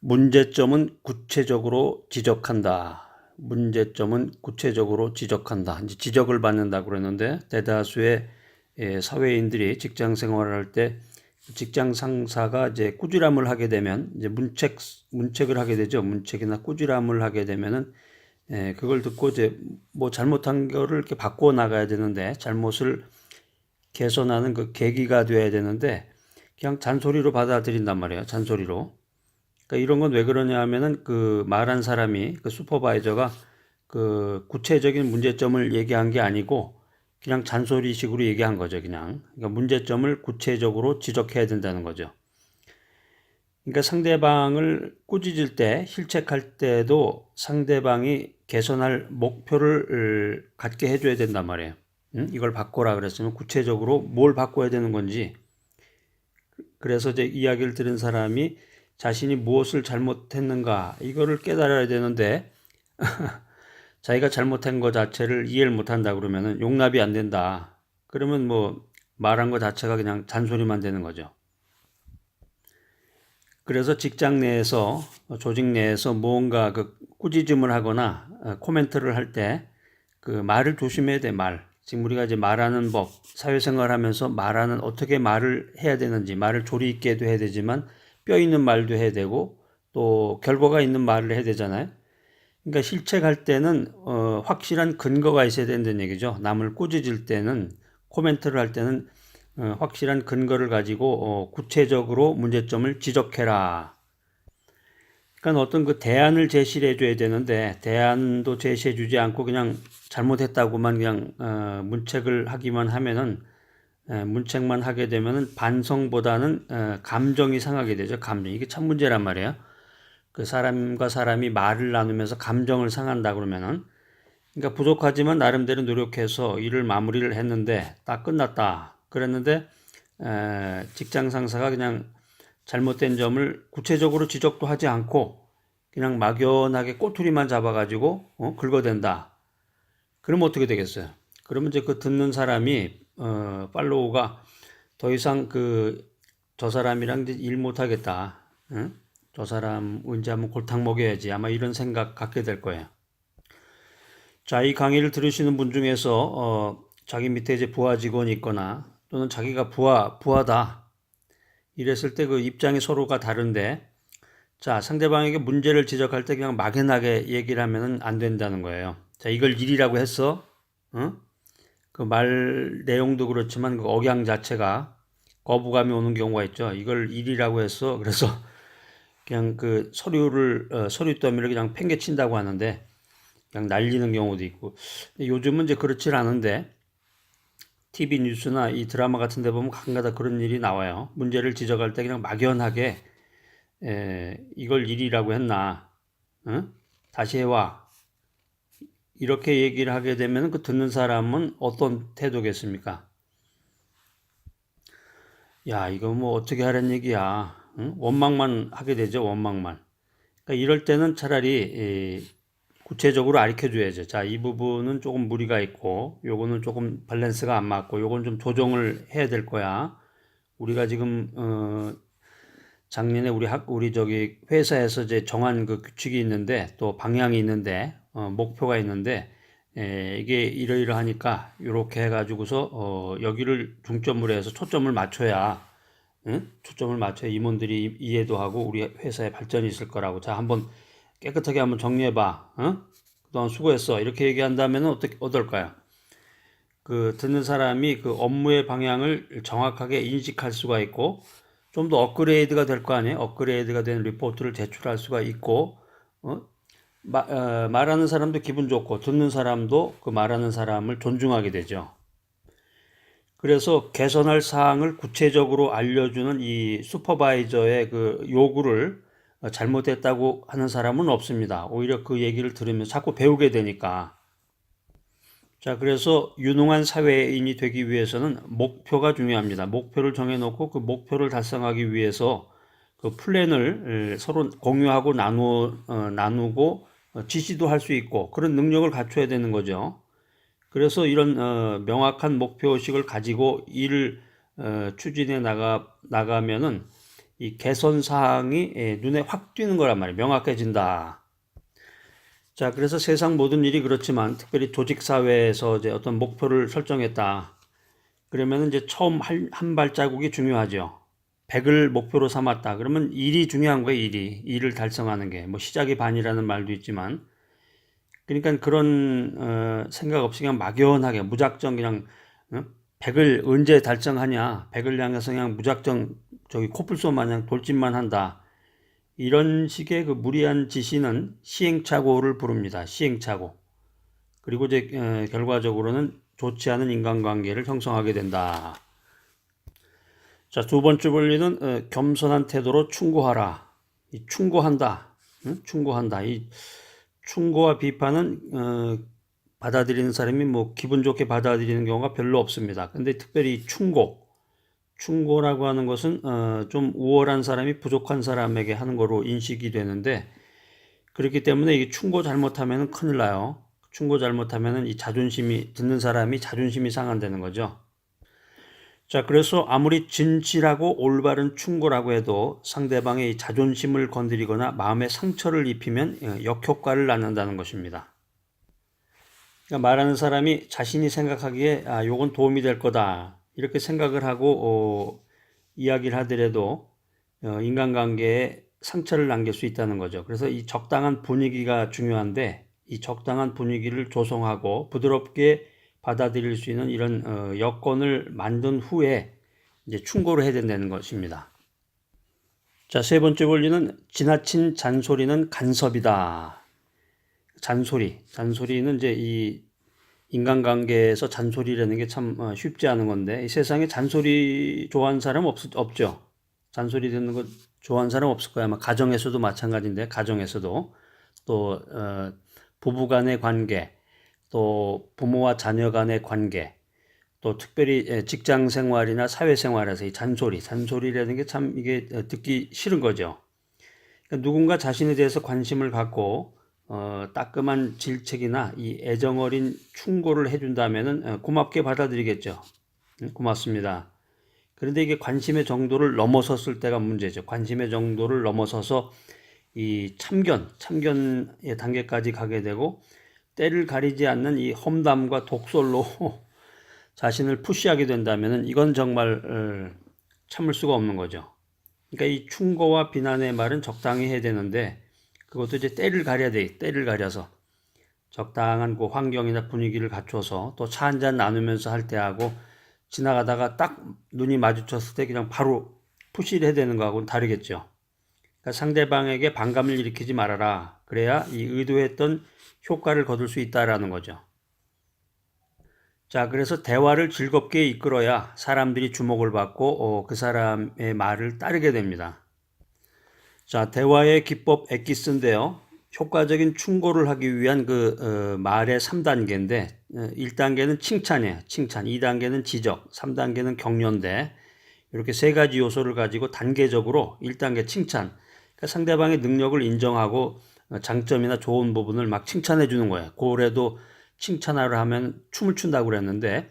문제점은 구체적으로 지적한다. 문제점은 구체적으로 지적한다. 이제 지적을 받는다고 그랬는데 대다수의 사회인들이 직장 생활을 할 때 직장 상사가 이제 꾸지람을 하게 되면 이제 문책을 하게 되죠. 문책이나 꾸지람을 하게 되면은 그걸 듣고 이제 뭐 잘못한 거를 이렇게 바꿔 나가야 되는데 잘못을 개선하는 그 계기가 돼야 되는데 그냥 잔소리로 받아들인단 말이에요. 잔소리로. 그러니까 이런 건 왜 그러냐 하면은 그 말한 사람이 그 슈퍼바이저가 그 구체적인 문제점을 얘기한 게 아니고 그냥 잔소리식으로 얘기한 거죠, 그냥. 그러니까 문제점을 구체적으로 지적해야 된다는 거죠. 그러니까 상대방을 꾸짖을 때, 실책할 때도 상대방이 개선할 목표를 갖게 해줘야 된단 말이에요. 이걸 바꿔라 그랬으면 구체적으로 뭘 바꿔야 되는 건지. 그래서 이제 이야기를 들은 사람이 자신이 무엇을 잘못했는가 이거를 깨달아야 되는데 자기가 잘못한 것 자체를 이해를 못한다 그러면은 용납이 안 된다. 그러면 뭐 말한 것 자체가 그냥 잔소리만 되는 거죠. 그래서 직장 내에서 조직 내에서 무언가 그 꾸짖음을 하거나 코멘트를 할 때 그 말을 조심해야 돼, 말. 지금 우리가 이제 말하는 법, 사회생활 하면서 말하는 어떻게 말을 해야 되는지, 말을 조리 있게도 해야 되지만 뼈 있는 말도 해야 되고 또 결과가 있는 말을 해야 되잖아요. 그러니까 실책할 때는 확실한 근거가 있어야 된다는 얘기죠. 남을 꾸짖을 때는 코멘트를 할 때는 확실한 근거를 가지고 구체적으로 문제점을 지적해라. 그러니까 어떤 그 대안을 제시를 해줘야 되는데 대안도 제시해주지 않고 그냥 잘못했다고만 그냥 문책을 하기만 하면은 문책만 하게 되면은 반성보다는 감정이 상하게 되죠. 감정 이게 참 문제란 말이에요. 그 사람과 사람이 말을 나누면서 감정을 상한다 그러면은 그러니까 부족하지만 나름대로 노력해서 일을 마무리를 했는데 딱 끝났다. 그랬는데 직장 상사가 그냥 잘못된 점을 구체적으로 지적도 하지 않고 그냥 막연하게 꼬투리만 잡아가지고 긁어댄다. 그러면 어떻게 되겠어요? 그러면 이제 그 듣는 사람이 팔로우가 더 이상 그 저 사람이랑 이제 일 못하겠다. 응? 저 사람 언제 한번 골탕 먹여야지. 아마 이런 생각 갖게 될 거예요. 자, 이 강의를 들으시는 분 중에서 자기 밑에 이제 부하 직원이 있거나 또는 자기가 부하다 이랬을 때 그 입장이 서로가 다른데 자, 상대방에게 문제를 지적할 때 그냥 막연하게 얘기를 하면은 안 된다는 거예요. 자, 이걸 일이라고 했어. 어? 그 말 내용도 그렇지만 그 억양 자체가 거부감이 오는 경우가 있죠. 이걸 일이라고 했어. 그래서 그냥 그 서류 더미를 그냥 팽개친다고 하는데 그냥 날리는 경우도 있고. 요즘은 이제 그렇질 않은데 TV 뉴스나 이 드라마 같은 데 보면 가끔가다 그런 일이 나와요. 문제를 지적할 때 그냥 막연하게 이걸 일이라고 했나? 응? 다시 해와. 이렇게 얘기를 하게 되면 그 듣는 사람은 어떤 태도겠습니까? 야, 이거 뭐 어떻게 하란 얘기야. 응? 원망만 하게 되죠, 원망만. 그러니까 이럴 때는 차라리 구체적으로 가르쳐 줘야죠. 자, 이 부분은 조금 무리가 있고, 요거는 조금 밸런스가 안 맞고, 요건 좀 조정을 해야 될 거야. 우리가 지금 작년에 우리 저기 회사에서 이제 정한 그 규칙이 있는데 또 방향이 있는데 목표가 있는데 이게 이러이러하니까 이렇게 해가지고서 여기를 중점으로 해서 초점을 맞춰야 응? 초점을 맞춰야 임원들이 이해도 하고 우리 회사에 발전이 있을 거라고. 자, 한번 깨끗하게 한번 정리해봐. 어? 그동안 수고했어. 이렇게 얘기한다면 어떨까요? 그 듣는 사람이 그 업무의 방향을 정확하게 인식할 수가 있고 좀 더 업그레이드가 될 거 아니에요? 업그레이드가 된 리포트를 제출할 수가 있고 어? 말하는 사람도 기분 좋고 듣는 사람도 그 말하는 사람을 존중하게 되죠. 그래서 개선할 사항을 구체적으로 알려주는 이 슈퍼바이저의 그 요구를 잘못했다고 하는 사람은 없습니다. 오히려 그 얘기를 들으면 자꾸 배우게 되니까. 자, 그래서 유능한 사회인이 되기 위해서는 목표가 중요합니다. 목표를 정해놓고 그 목표를 달성하기 위해서 그 플랜을 서로 공유하고 나누고 지시도 할 수 있고 그런 능력을 갖춰야 되는 거죠. 그래서 이런 명확한 목표의식을 가지고 일을 추진해 나가면은 이 개선 사항이 눈에 확 띄는 거란 말이에요. 명확해진다. 자, 그래서 세상 모든 일이 그렇지만 특별히 조직 사회에서 이제 어떤 목표를 설정했다. 그러면 이제 처음 한 발자국이 중요하죠. 100을 목표로 삼았다. 그러면 일이 중요한 거예요, 일이. 일을 달성하는 게. 뭐 시작이 반이라는 말도 있지만. 그러니까 그런 생각 없이 그냥 막연하게 무작정 그냥 100을 언제 달성하냐. 100을 향해서 그냥 무작정 저기 코뿔소 마냥 돌진만 한다. 이런 식의 그 무리한 지시는 시행착오를 부릅니다. 시행착오. 그리고 이제 결과적으로는 좋지 않은 인간관계를 형성하게 된다. 자, 두 번째 원리는 겸손한 태도로 충고하라. 이 충고한다. 충고한다. 이 충고와 비판은 받아들이는 사람이 뭐 기분 좋게 받아들이는 경우가 별로 없습니다. 근데 특별히 충고라고 하는 것은 좀 우월한 사람이 부족한 사람에게 하는 거로 인식이 되는데, 그렇기 때문에 이게 충고 잘못하면 큰일 나요. 충고 잘못하면 이 자존심이, 듣는 사람이 자존심이 상한다는 거죠. 자, 그래서 아무리 진실하고 올바른 충고라고 해도 상대방의 자존심을 건드리거나 마음에 상처를 입히면 역효과를 낳는다는 것입니다. 그러니까 말하는 사람이 자신이 생각하기에 요건 도움이 될 거다 이렇게 생각을 하고 이야기를 하더라도 인간관계에 상처를 남길 수 있다는 거죠. 그래서 이 적당한 분위기가 중요한데, 이 적당한 분위기를 조성하고 부드럽게 받아들일 수 있는 이런 여건을 만든 후에 이제 충고를 해야 된다는 것입니다. 자, 세 번째 원리는 지나친 잔소리는 간섭이다. 잔소리는 이제 이 인간관계에서 잔소리라는 게 참 쉽지 않은 건데, 이 세상에 잔소리 좋아하는 사람 없죠. 잔소리 듣는 거 좋아하는 사람 없을 거야. 아마 가정에서도 마찬가지인데, 가정에서도 또 부부 간의 관계, 또 부모와 자녀 간의 관계, 또 특별히 직장 생활이나 사회 생활에서 이 잔소리라는 게 참 이게 듣기 싫은 거죠. 그러니까 누군가 자신에 대해서 관심을 갖고 따끔한 질책이나 이 애정 어린 충고를 해준다면은 고맙게 받아들이겠죠. 고맙습니다. 그런데 이게 관심의 정도를 넘어섰을 때가 문제죠. 관심의 정도를 넘어서서 이 참견의 단계까지 가게 되고, 때를 가리지 않는 이 험담과 독설로 자신을 푸시하게 된다면은 이건 정말 참을 수가 없는 거죠. 그러니까 이 충고와 비난의 말은 적당히 해야 되는데, 그것도 이제 때를 가려야 돼. 때를 가려서 적당한 그 환경이나 분위기를 갖춰서, 또 차 한잔 나누면서 할 때 하고 지나가다가 딱 눈이 마주쳤을 때 그냥 바로 푸시를 해야 되는 거하고는 다르겠죠. 그러니까 상대방에게 반감을 일으키지 말아라. 그래야 이 의도했던 효과를 거둘 수 있다라는 거죠. 자, 그래서 대화를 즐겁게 이끌어야 사람들이 주목을 받고 그 사람의 말을 따르게 됩니다. 자, 대화의 기법 엑기스인데요. 효과적인 충고를 하기 위한 그 말의 3단계인데 1단계는 칭찬이에요. 칭찬. 2단계는 지적. 3단계는 격려인데, 이렇게 세 가지 요소를 가지고 단계적으로 1단계 칭찬. 그러니까 상대방의 능력을 인정하고 장점이나 좋은 부분을 막 칭찬해 주는 거예요. 고래도 칭찬하려 하면 춤을 춘다고 그랬는데,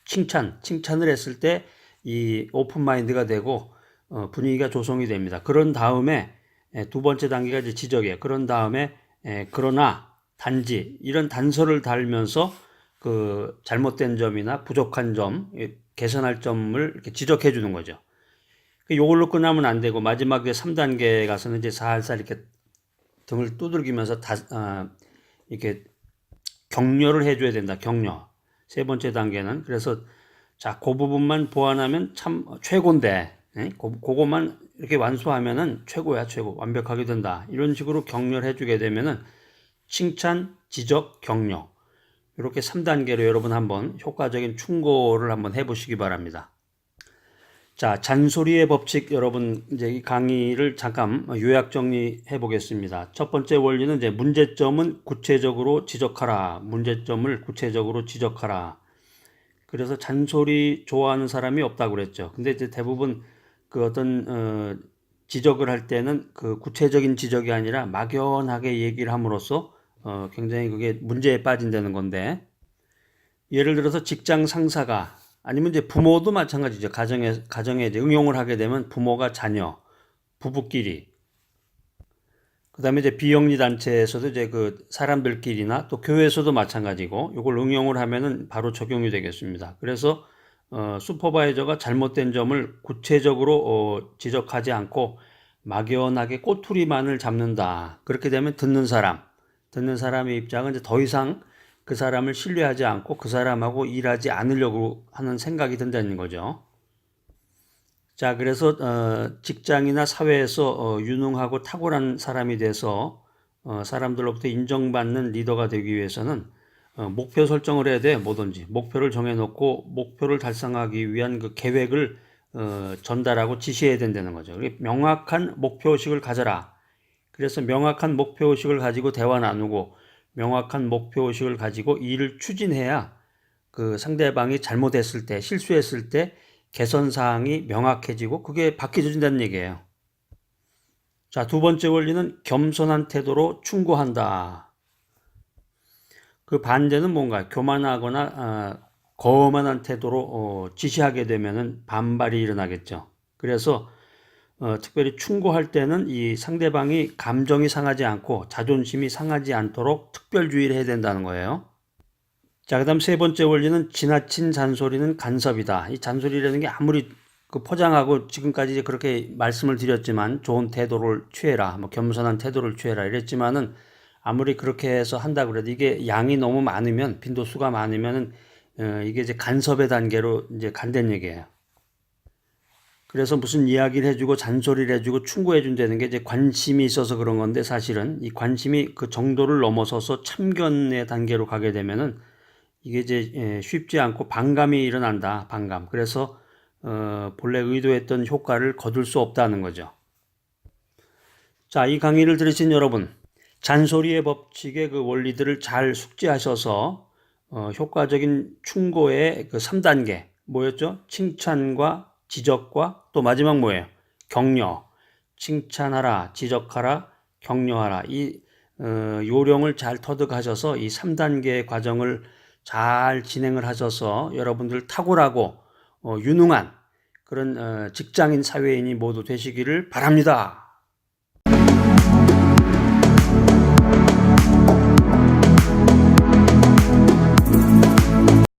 칭찬을 했을 때 이 오픈 마인드가 되고 분위기가 조성이 됩니다. 그런 다음에 두 번째 단계가 이제 지적이에요. 그런 다음에 그러나, 단지 이런 단서를 달면서 그 잘못된 점이나 부족한 점, 개선할 점을 이렇게 지적해 주는 거죠. 요걸로 끝나면 안 되고 마지막에 3단계 가서는 이제 살살 이렇게 등을 두들기면서 이렇게 격려를 해줘야 된다. 격려. 세 번째 단계는. 그래서 자, 그 부분만 보완하면 참 최고인데, 그거만 이렇게 완수하면은 최고야, 최고. 완벽하게 된다. 이런 식으로 격려를 해주게 되면은 칭찬, 지적, 격려. 이렇게 3단계로 여러분 한번 효과적인 충고를 한번 해보시기 바랍니다. 자, 잔소리의 법칙, 여러분 이제 이 강의를 잠깐 요약 정리해 보겠습니다. 첫 번째 원리는 이제 문제점은 구체적으로 지적하라. 문제점을 구체적으로 지적하라. 그래서 잔소리 좋아하는 사람이 없다고 그랬죠. 근데 이제 대부분 그 어떤 지적을 할 때는 그 구체적인 지적이 아니라 막연하게 얘기를 함으로써 굉장히 그게 문제에 빠진다는 건데, 예를 들어서 직장 상사가 아니면 이제 부모도 마찬가지죠. 가정에 이제 응용을 하게 되면 부모가 자녀, 부부끼리, 그다음에 이제 비영리 단체에서도 이제 그 사람들끼리나 또 교회에서도 마찬가지고 이걸 응용을 하면은 바로 적용이 되겠습니다. 그래서 슈퍼바이저가 잘못된 점을 구체적으로 지적하지 않고 막연하게 꼬투리만을 잡는다. 그렇게 되면 듣는 사람의 입장은 이제 더 이상 그 사람을 신뢰하지 않고 그 사람하고 일하지 않으려고 하는 생각이 든다는 거죠. 자, 그래서 직장이나 사회에서 유능하고 탁월한 사람이 돼서 사람들로부터 인정받는 리더가 되기 위해서는 목표 설정을 해야 돼. 뭐든지 목표를 정해놓고 목표를 달성하기 위한 그 계획을 전달하고 지시해야 된다는 거죠. 명확한 목표의식을 가져라. 그래서 명확한 목표의식을 가지고 대화 나누고 명확한 목표의식을 가지고 일을 추진해야 그 상대방이 잘못했을 때, 실수했을 때 개선 사항이 명확해지고 그게 바뀌어진다는 얘기예요. 자, 두 번째 원리는 겸손한 태도로 충고한다. 그 반대는 뭔가 교만하거나 거만한 태도로 지시하게 되면은 반발이 일어나겠죠. 그래서 특별히 충고할 때는 이 상대방이 감정이 상하지 않고 자존심이 상하지 않도록 특별주의를 해야 된다는 거예요. 자, 그다음 세 번째 원리는 지나친 잔소리는 간섭이다. 이 잔소리라는 게 아무리 그 포장하고 지금까지 이제 그렇게 말씀을 드렸지만 좋은 태도를 취해라, 뭐 겸손한 태도를 취해라 이랬지만은 아무리 그렇게 해서 한다 그래도 이게 양이 너무 많으면 빈도수가 많으면은 이게 이제 간섭의 단계로 이제 간다는 얘기예요. 그래서 무슨 이야기를 해주고 잔소리를 해주고 충고해준다는 게 이제 관심이 있어서 그런 건데 사실은 이 관심이 그 정도를 넘어서서 참견의 단계로 가게 되면은 이게 이제 쉽지 않고 반감이 일어난다. 반감. 그래서 본래 의도했던 효과를 거둘 수 없다는 거죠. 자, 이 강의를 들으신 여러분, 잔소리의 법칙의 그 원리들을 잘 숙지하셔서 효과적인 충고의 그 3단계 뭐였죠? 칭찬과 지적과 또 마지막 뭐예요? 격려. 칭찬하라, 지적하라, 격려하라. 이 요령을 잘 터득하셔서 이 3단계의 과정을 잘 진행을 하셔서 여러분들 탁월하고 유능한 그런 직장인 사회인이 모두 되시기를 바랍니다.